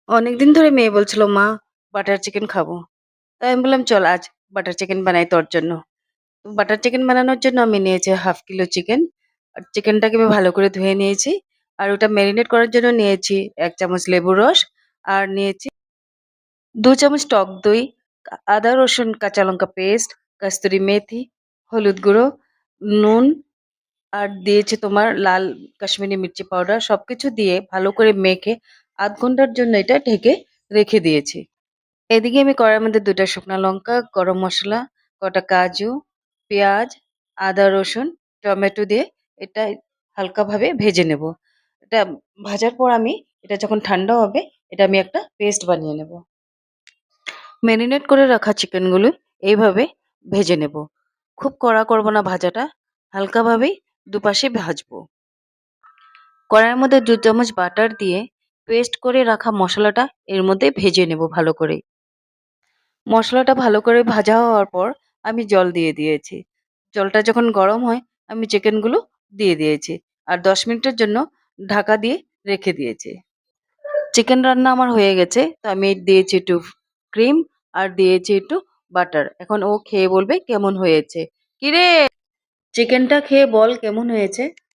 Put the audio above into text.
অনেকদিন ধরে মেয়ে বলছিল, "মা, বাটার চিকেন খাবো।" তাই আমি বললাম, "চল আজ বাটার চিকেন বানাই তোর জন্য।" বাটার চিকেন বানানোর জন্য আমি নিয়েছি 1/2 কিলো চিকেন। আর চিকেনটাকে আমি ভালো করে ধুয়ে নিয়েছি। আর ওটা মেরিনেট করার জন্য নিয়েছি 1 চামচ লেবুর রস, আর নিয়েছি 2 চামচ টক দই, আদা, রসুন, কাঁচা লঙ্কা পেস্ট, কাস্তুরি মেথি, হলুদ গুঁড়ো, নুন, আর দিয়েছি তোমার লাল কাশ্মীরি মির্চি পাউডার। সবকিছু দিয়ে ভালো করে মেখে ০.৫ ঘন্টার জন্য এটা ঢেকে রেখে দিয়েছি। এদিকে আমি কড়াইয়ের মধ্যে ২ টা শুকনা লঙ্কা, গরম মসলা, কটা কাজু, পেঁয়াজ, আদা, রসুন, টমেটো দিয়ে এটা হালকাভাবে ভেজে নেব। এটা ভাজার পর এটা যখন ঠান্ডা হবে, এটা আমি একটা পেস্ট বানিয়ে নেব। মেরিনেট করে রাখা চিকেনগুলো এইভাবে ভেজে নেব। খুব কড়া করব না ভাজাটা, হালকাভাবেই দুপাশে ভাজবো। কড়াইয়ের মধ্যে ২ চামচ বাটার দিয়ে পেস্ট করে রাখা মসলাটা এর মধ্যে ভেজে নেব ভালো করে। মসলাটা ভালো করে ভাজা হওয়ার পর আমি জল দিয়ে দিয়েছি। জলটা যখন গরম হয় আমি চিকেনগুলো দিয়ে দিয়েছি। আর ১০ মিনিটের জন্য ঢাকা দিয়ে রেখে দিয়েছি। চিকেন রান্না আমার হয়ে গেছে। তো আমি দিয়েছি একটু ক্রিম আর দিয়েছি একটু বাটার। এখন ও খেয়ে বলবে কেমন হয়েছে। কিরে, চিকেনটা খেয়ে বল কেমন হয়েছে?